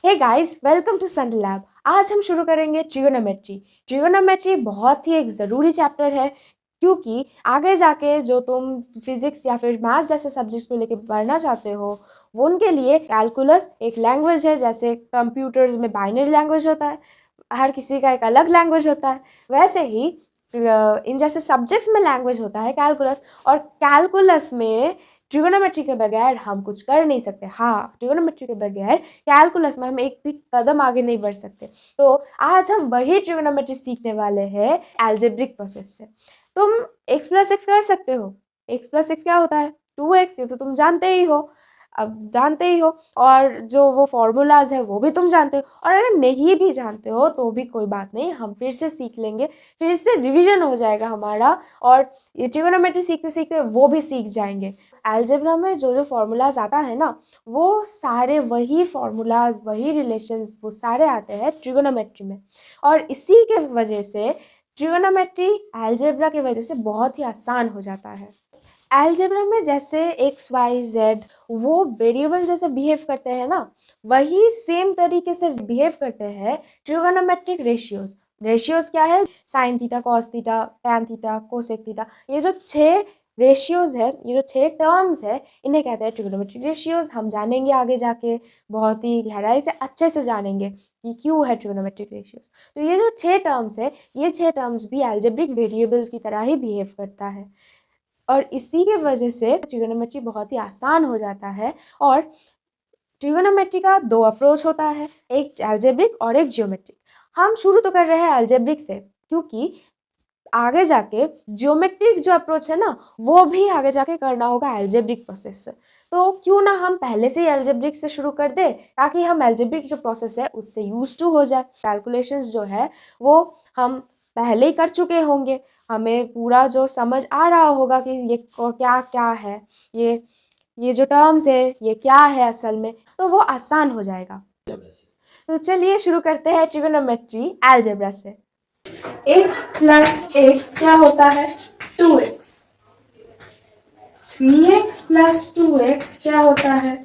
Hey guys, welcome to Sun Lab. आज हम शुरू करेंगे ट्रिगोनोमेट्री। ट्रिगोनोमेट्री बहुत ही एक ज़रूरी चैप्टर है, क्योंकि आगे जाके जो तुम फिजिक्स या फिर मैथ्स जैसे सब्जेक्ट्स को लेके पढ़ना चाहते हो, वो उनके लिए कैलकुलस एक लैंग्वेज है। जैसे कंप्यूटर्स में बाइनरी लैंग्वेज होता है, हर किसी का एक अलग लैंग्वेज होता है, वैसे ही इन जैसे सब्जेक्ट्स में लैंग्वेज होता है कैलकुलस। और कैलकुलस में ट्रिगोनोमेट्री के बगैर हम कुछ कर नहीं सकते। हाँ, ट्रिगोनोमेट्री के बगैर कैलकुलस में हम एक भी कदम आगे नहीं बढ़ सकते। तो आज हम वही ट्रिगोनोमेट्री सीखने वाले हैं एल्जेब्रिक प्रोसेस से। तुम x प्लस एक्स कर सकते हो। x प्लस एक्स क्या होता है? 2x। ये तो तुम जानते ही हो, अब जानते ही हो। और जो वो फॉर्मूलाज है वो भी तुम जानते हो। और अगर नहीं भी जानते हो तो भी कोई बात नहीं, हम फिर से सीख लेंगे, फिर से रिवीजन हो जाएगा हमारा। और ये ट्रिगोनोमेट्री सीखते सीखते वो भी सीख जाएंगे। अलजेब्रा में जो जो फॉर्मूलाज आता है ना, वो सारे वही फॉर्मूलाज, वही रिलेशंस, वो सारे आते हैं ट्रिगोनोमेट्री में। और इसी के वजह से ट्रिगोनोमेट्री अलजेब्रा की वजह से बहुत ही आसान हो जाता है। अलजेब्रा में जैसे एक्स वाई जेड वो वेरिएबल जैसे बिहेव करते हैं ना, वही सेम तरीके से बिहेव करते हैं ट्रिगोनोमेट्रिक रेशियोज। रेशियोज क्या है? Sign theta, cos theta, tan theta, cosec theta. ये जो 6 रेशियोज है, ये जो 6 टर्म्स है, इन्हें कहते हैं ट्रिगोनोमेट्रिक रेशियोज। हम जानेंगे आगे जाके, बहुत ही गहराई से अच्छे से जानेंगे कि क्यों है ट्रिगोनोमेट्रिक रेशियोज। तो ये जो 6 टर्म्स है, ये 6 टर्म्स भी अलजेब्रिक वेरिएबल्स की तरह ही बिहेव करता है। और इसी के वजह से ट्रिगोनोमेट्री बहुत ही आसान हो जाता है। और ट्रिगोनोमेट्री का 2 अप्रोच होता है, एक अलजेब्रिक और एक जियोमेट्रिक। हम शुरू तो कर रहे हैं अलजेब्रिक से, क्योंकि आगे जाके जियोमेट्रिक जो अप्रोच है ना, वो भी आगे जाके करना होगा अलजेब्रिक प्रोसेस से। तो क्यों ना हम पहले से ही अलजेब्रिक से शुरू कर दे, ताकि हम अलजेब्रिक जो प्रोसेस है उससे यूज टू हो जाए। कैलकुलेशंस जो है वो हम पहले ही कर चुके होंगे, हमें पूरा जो समझ आ रहा होगा कि ये क्या क्या है, ये जो टर्म्स है ये क्या है असल में, तो वो आसान हो जाएगा। तो चलिए शुरू करते हैं ट्रिगोनोमेट्री अलजेब्रा से। x प्लस एक्स क्या होता है? 2x। 3x प्लस 2x क्या होता है?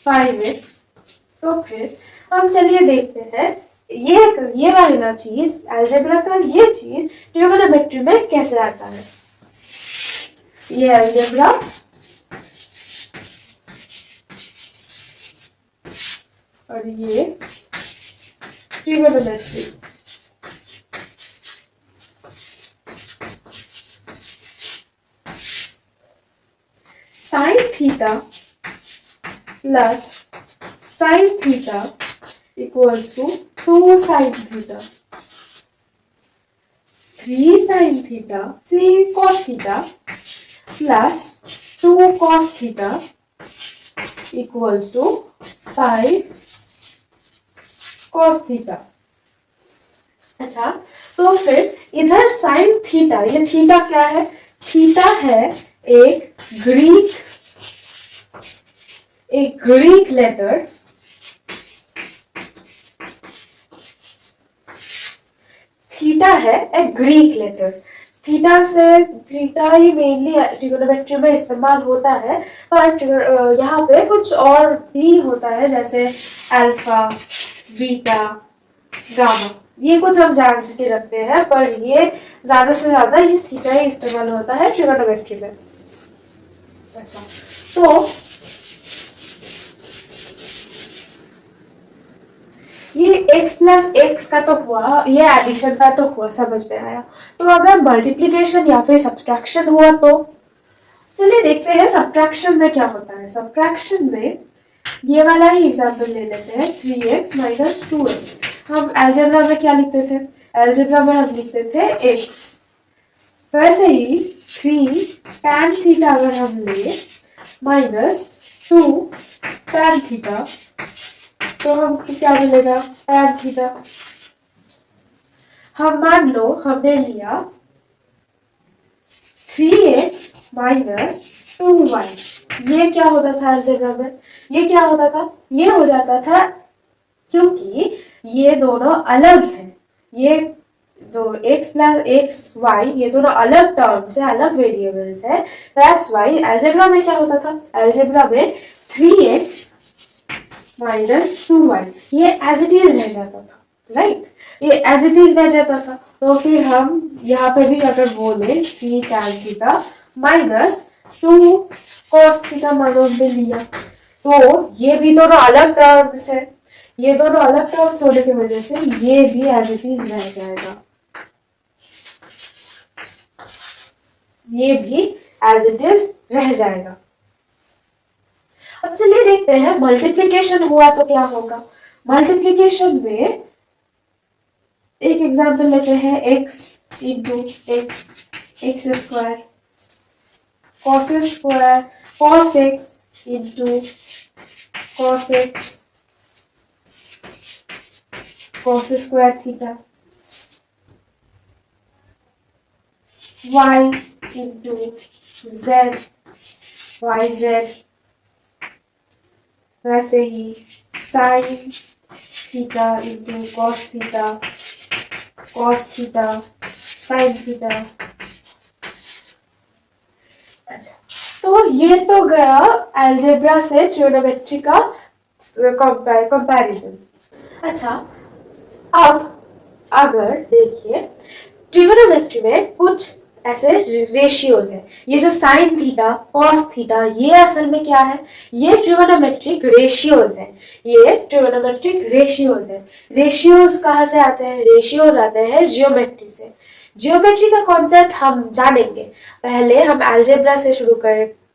5x। तो फिर हम चलिए देखते हैं ये वाला चीज अलजेब्रा का, ये चीज ट्रिगोनोमेट्री में कैसे आता है। ये अलजेब्रा और ये trigonometry. Sine theta plus sine theta equals to 2 sine theta. 3 sine theta C cos theta plus 2 cos theta equals to 5 cos theta. अच्छा, तो फिर इधर साइन थीटा, ये थीटा क्या है? थीटा है एक ग्रीक लेटर। थीटा है एक ग्रीक लेटर। थीटा ही मेनली ट्रिगोनोमेट्री में इस्तेमाल होता है, पर यहाँ पे कुछ और भी होता है, जैसे अल्फा, बीटा, गामा। ये कुछ हम जान के रखते हैं, पर ये ज्यादा से ज्यादा ये थीटा ही इस्तेमाल होता है ट्रिगोनोमेट्री में। अच्छा, तो ये x प्लस एक्स का तो हुआ, ये एडिशन का तो हुआ, समझ में आया। तो अगर मल्टीप्लिकेशन या फिर सब्ट्रैक्शन हुआ तो चलिए देखते हैं सब्ट्रैक्शन में क्या होता है। सब्ट्रैक्शन में ये वाला ही एग्जांपल ले लेते हैं, 3x माइनस 2x। हम अलजेब्रा में क्या लिखते थे? अलजेब्रा में हम लिखते थे x। वैसे ही 3 tan थीटा अगर हम ले माइनस 2 tan थीटा, तो हमको क्या मिलेगा? tan theta. हम मान लो हमने लिया 3x माइनस 2y। ये क्या होता था अलजेब्रा में? ये क्या होता था? ये हो जाता था, क्योंकि ये दोनों अलग हैं, ये दो x प्लस एक्स वाई, ये दोनों अलग टर्म्स है, अलग वेरिएबल्स है। दैट्स वाई अलजेब्रा में क्या होता था? अलजेब्रा में 3x माइनस 2y, ये एज इट इज रह जाता था, राइट, ये एज इट इज रह जाता था। तो फिर हम यहाँ पे भी अगर बोले कि tan theta minus 2 cos theta मान लो हमने लिया, तो ये भी दोनों अलग टर्म्स है, ये दोनों अलग टर्म्स होने की वजह से ये भी एज इट इज रह जाएगा, ये भी एज इट इज रह जाएगा। अब चलिए देखते हैं मल्टीप्लीकेशन हुआ तो क्या होगा। मल्टीप्लीकेशन में एक एग्जांपल लेते हैं, x into X square cos square cos x into cos x cos square theta y into z y z, वैसे ही sine theta into cos theta sine theta. अच्छा, तो ये तो गया अलजेब्रा से ट्रिग्नोमेट्री का कंपैरिजन। अच्छा, अब अगर देखिए ट्रिग्नोमेट्री में कुछ ऐसे रेशियोज है, ये जो साइन थीटा कॉस थीटा ये असल में क्या है, ये ट्रिगोनोमेट्रिक रेशियोज है, ये ट्रिगोनोमेट्रिक रेशियोज है। रेशियोज कहाँ से आते हैं, रेशियोज आते हैं जियोमेट्री से। जियोमेट्री का कॉन्सेप्ट हम जानेंगे, पहले हम अलजेब्रा से शुरू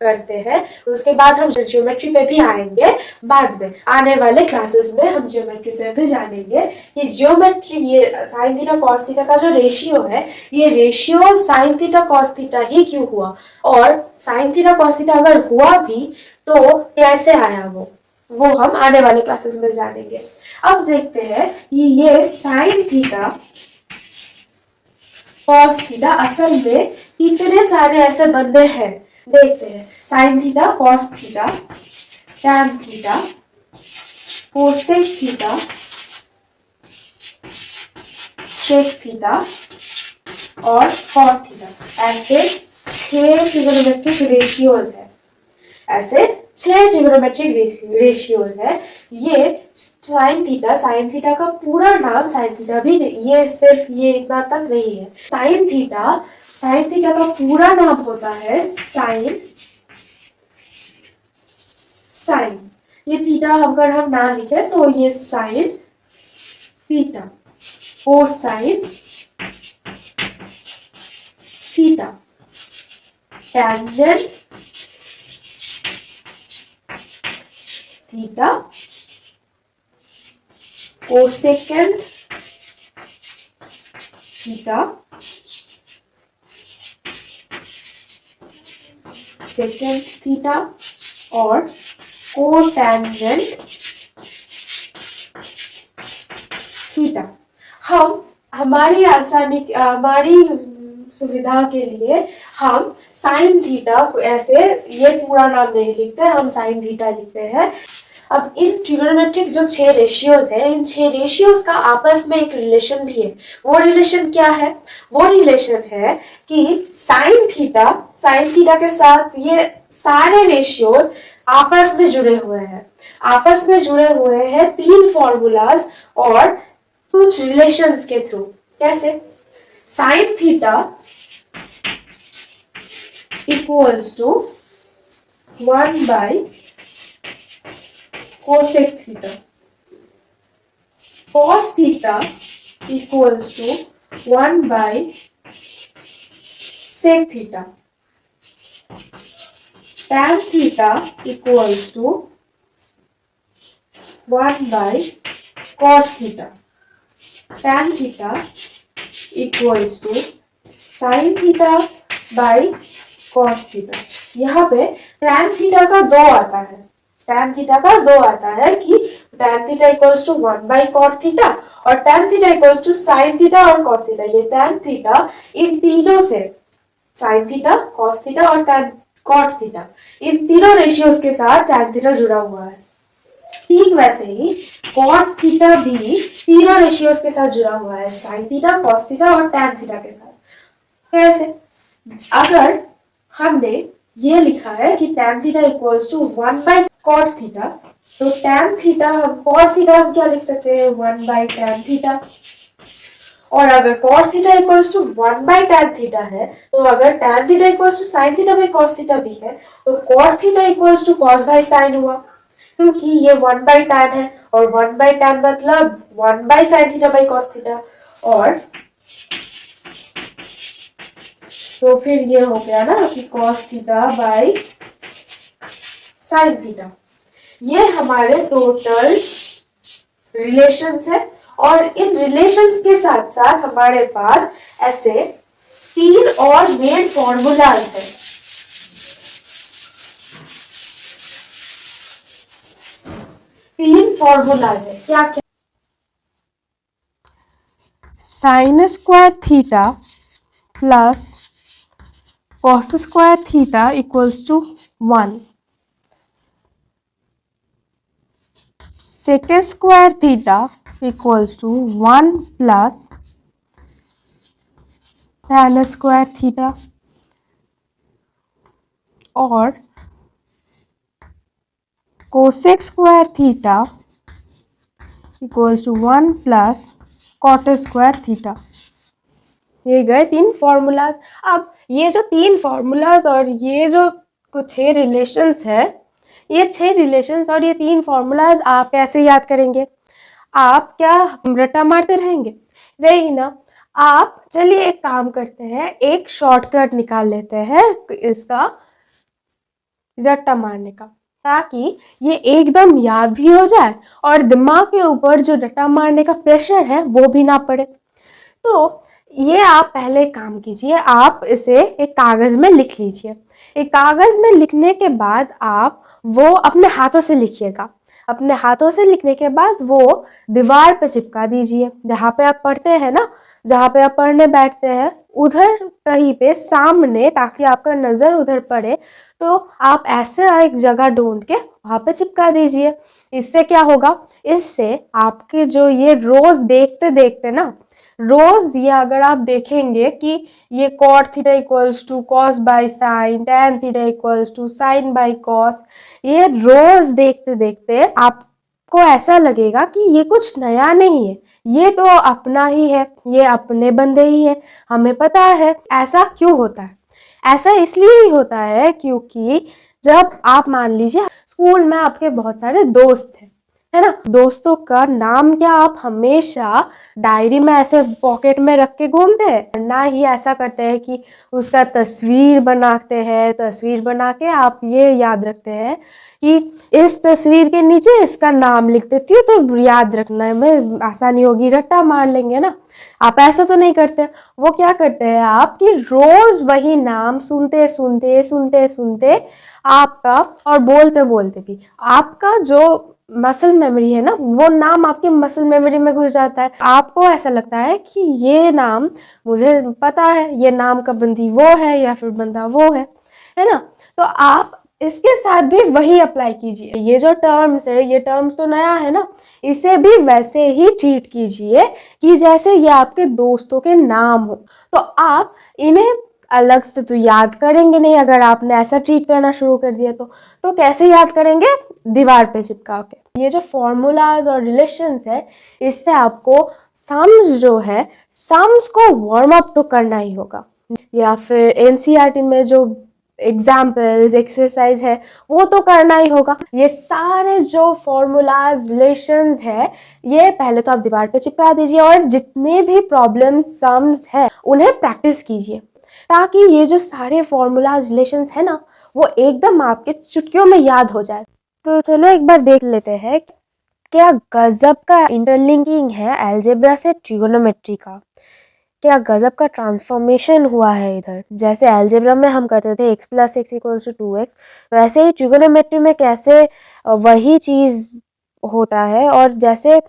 करते हैं, उसके बाद हम ज्योमेट्री पे भी आएंगे, बाद में आने वाले क्लासेस में हम ज्योमेट्री पे भी जानेंगे कि ज्योमेट्री ये साइन थीटा कॉस थीटा का जो रेशियो है, ये ratio sine theta cos theta ही क्यों हुआ, और साइन थीटा कॉस थीटा अगर हुआ भी तो कैसे आया वो हम आने वाले क्लासेस में जानेंगे। अब देखते हैं कि ये साइन थीटा कॉस थीटा असल में कितने सारे ऐसे बंदे हैं, देखते हैं। Sine theta cos theta tan theta cosec theta sec theta और कॉट थीटा, ऐसे 6 ट्रिगोनोमेट्रिक रेशियोज है, ऐसे 6 ट्रिगोनोमेट्रिक रेशियोज है। ये साइन थीटा का पूरा नाम, साइन थीटा भी ये सिर्फ ये इतना तक नहीं है, साइन थीटा का पूरा नाम होता है साइन, ये थीटा अगर हम ना लिखे तो ये sine theta, cosine theta, tangent theta, cosecant theta, second theta और कोटेंजेंट थीटा। हम हमारी सुविधा के लिए हम साइन थीटा ऐसे ये पूरा नाम नहीं लिखते, हम साइन थीटा लिखते हैं। अब इन ट्रिगोनोमेट्रिक जो 6 रेशियोज है, इन 6 रेशियोज का आपस में एक रिलेशन भी है। वो रिलेशन क्या है, वो रिलेशन है कि साइन थीटा के साथ ये सारे रेशियोज आपस में जुड़े हुए हैं, 3 फॉर्मूलाज और कुछ रिलेशंस के थ्रू। कैसे, sine theta equals to 1 by cosec theta, cos theta equals to 1 by sec theta, tan theta equals to 1 by cot theta, tan theta equals to sin theta by cos theta। यहाँ पे tan theta का 2 आता है, tan theta का 2 आता है कि tan theta equals to 1 by cot theta और tan theta equals to sine theta और कॉस थीटा। ये tan थीटा इन तीनों से, साइन थीटा कॉस थीटा और tan कॉट थीटा, इन तीनों रेशियोज के साथ tan थीटा जुड़ा हुआ है। ठीक वैसे ही कॉट थीटा भी तीनों रेशियोज के साथ जुड़ा हुआ है, साइन थीटा कॉस थीटा और tan थीटा के साथ। कैसे, अगर हमने ये लिखा है कि tan theta equals to 1 by cot theta, तो tan थीटा हम cos थीटा हम क्या लिख सकते हैं 1/tan थीटा। और अगर cos theta equals to 1/tan theta है तो अगर tan theta equals to sin theta by cos theta भी है तो cos theta equals to cos by sin हुआ, क्योंकि ये 1/tan है और 1/tan मतलब 1/sin theta by cos theta. और तो फिर ये हो गया ना कि cos theta by sin theta. ये हमारे टोटल रिलेशंस है और इन रिलेशंस के साथ साथ हमारे पास ऐसे 3 और मेन फॉर्मूलाज है। तीन फॉर्मूलाज है, क्या क्या? Sine square theta plus cos square theta equals to 1, sec square theta equals to 1 plus tan square theta और cosec square theta equals to 1 plus cot square theta. ये गए 3 फॉर्मूलाज। अब ये जो 3 फॉर्मूलाज और ये जो कुछ 6 रिलेशंस है, ये 6 रिलेशंस और ये 3 फॉर्मूलाज आप कैसे याद करेंगे? आप क्या रट्टा मारते रहेंगे? नहीं ना। आप चलिए एक काम करते हैं, एक शॉर्टकट निकाल लेते हैं इसका रट्टा मारने का, ताकि ये एकदम याद भी हो जाए और दिमाग के ऊपर जो रट्टा मारने का प्रेशर है वो भी ना पड़े। तो ये आप पहले काम कीजिए, आप इसे एक कागज में लिख लीजिए। एक कागज में लिखने के बाद आप वो अपने हाथों से लिखिएगा। अपने हाथों से लिखने के बाद वो दीवार पे चिपका दीजिए, जहाँ पे आप पढ़ते हैं ना, जहाँ पे आप पढ़ने बैठते हैं उधर कहीं पे सामने, ताकि आपका नज़र उधर पड़े। तो आप ऐसे एक जगह ढूंढ के वहाँ पे चिपका दीजिए। इससे क्या होगा, इससे आपके जो ये रोज देखते देखते ना, रोज ये अगर आप देखेंगे कि ये cot theta equals to cos by sine, tan theta equals to sine by cos, ये रोज देखते देखते आपको ऐसा लगेगा कि ये कुछ नया नहीं है, ये तो अपना ही है, ये अपने बंदे ही है, हमें पता है। ऐसा क्यों होता है? ऐसा इसलिए ही होता है क्योंकि जब आप मान लीजिए स्कूल में आपके बहुत सारे दोस्त हैं, है ना, दोस्तों का नाम क्या आप हमेशा डायरी में ऐसे पॉकेट में रख के घूमते हैं? ना ही ऐसा करते हैं कि उसका तस्वीर बनाते हैं, तस्वीर बना के आप ये याद रखते हैं कि इस तस्वीर के नीचे इसका नाम लिख देती हूँ तो याद रखने में आसानी होगी, रट्टा मार लेंगे ना। आप ऐसा तो नहीं करते। वो क्या करते हैं आप कि रोज वही नाम सुनते सुनते सुनते सुनते आपका, और बोलते बोलते भी आपका जो मसल मेमोरी है ना, वो नाम आपकी मसल मेमोरी में घुस जाता है। आपको ऐसा लगता है कि ये नाम मुझे पता है, ये नाम का बंदी वो है या फिर बंदा वो है ना। तो आप इसके साथ भी वही अप्लाई कीजिए। ये जो टर्म्स है, ये टर्म्स तो नया है ना, इसे भी वैसे ही ट्रीट कीजिए कि जैसे ये आपके दोस्तों के नाम हो। तो आप इन्हें अलग से तो याद करेंगे नहीं, अगर आपने ऐसा ट्रीट करना शुरू कर दिया तो कैसे याद करेंगे? दीवार पे चिपका के। ये जो फॉर्मूलाज और रिलेशंस है, इससे आपको सम्स जो है, सम्स को वार्म अप तो करना ही होगा, या फिर एनसीईआरटी में जो एग्जाम्पल्स एक्सरसाइज है वो तो करना ही होगा। ये सारे जो फॉर्मूलाज रिलेशंस है, ये पहले तो आप दीवार पे चिपका दीजिए और जितने भी प्रॉब्लम सम्स है उन्हें प्रैक्टिस कीजिए, ताकि ये जो सारे फॉर्मूलाज रिलेशंस है ना, वो एकदम आपके चुटकियों में याद हो जाए। तो चलो एक बार देख लेते हैं क्या गजब का इंटरलिंकिंग है अलजेब्रा से ट्रिगोनोमेट्री का। क्या गजब का ट्रांसफॉर्मेशन हुआ है इधर। जैसे अलजेब्रा में हम करते थे x plus x equals to 2x, वैसे ही ट्रिगोनोमेट्री में कैसे वही चीज़ होता है। और जैसे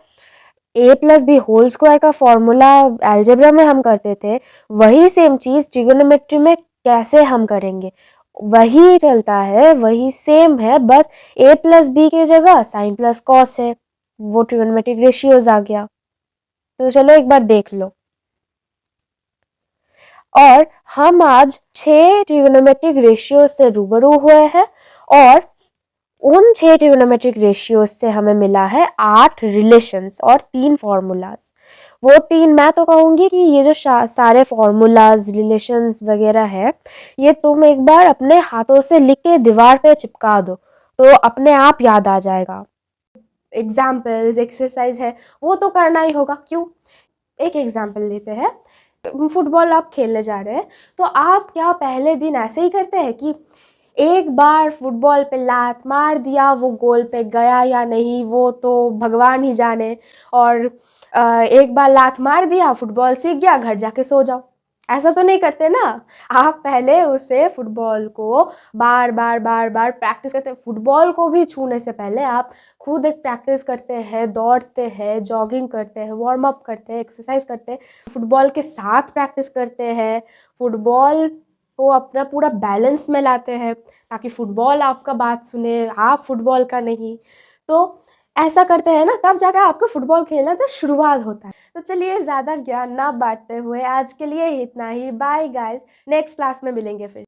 a plus B whole square का फॉर्मूला अलजेब्रा में हम करते थे, वही सेम चीज़ ट्रिगोनोमेट्री में कैसे हम करेंगे, वही चलता है, वही सेम है, बस a प्लस बी की जगह साइन प्लस कॉस है, वो ट्रिगोनोमेट्रिक रेशियोज आ गया। तो चलो एक बार देख लो। और हम आज 6 ट्रिगोनोमेट्रिक रेशियो से रूबरू हुए हैं और उन 6 ट्रिग्नोमेट्रिक रेशियोज से हमें मिला है 8 रिलेशंस और 3 फॉर्मूलाज। वो 3 मैं तो कहूँगी कि ये जो सारे फॉर्मूलाज रिलेशंस वगैरह है, ये तुम एक बार अपने हाथों से लिख के दीवार पे चिपका दो तो अपने आप याद आ जाएगा। एग्जाम्पल्स एक्सरसाइज है वो तो करना ही होगा, क्यों? एक एग्जाम्पल लेते हैं, फुटबॉल आप खेलने जा रहे हैं तो आप क्या पहले दिन ऐसे ही करते हैं कि एक बार फुटबॉल पे लात मार दिया, वो गोल पे गया या नहीं वो तो भगवान ही जाने, और एक बार लात मार दिया, फुटबॉल सीख गया, घर जाके सो जाओ, ऐसा तो नहीं करते ना। आप पहले उसे फुटबॉल को बार बार बार बार प्रैक्टिस करते हैं। फुटबॉल को भी छूने से पहले आप खुद एक प्रैक्टिस करते हैं, दौड़ते हैं, जॉगिंग करते हैं, वार्म अप करते हैं, एक्सरसाइज करते हैं, फुटबॉल के साथ प्रैक्टिस करते हैं, फुटबॉल को अपना पूरा बैलेंस में लाते हैं ताकि फुटबॉल आपका बात सुने, आप फुटबॉल का नहीं। तो ऐसा करते हैं ना, तब जाकर आपको फुटबॉल खेलना से शुरुआत होता है। तो चलिए ज़्यादा ज्ञान ना बांटते हुए आज के लिए इतना ही। बाय गाइस, नेक्स्ट क्लास में मिलेंगे फिर।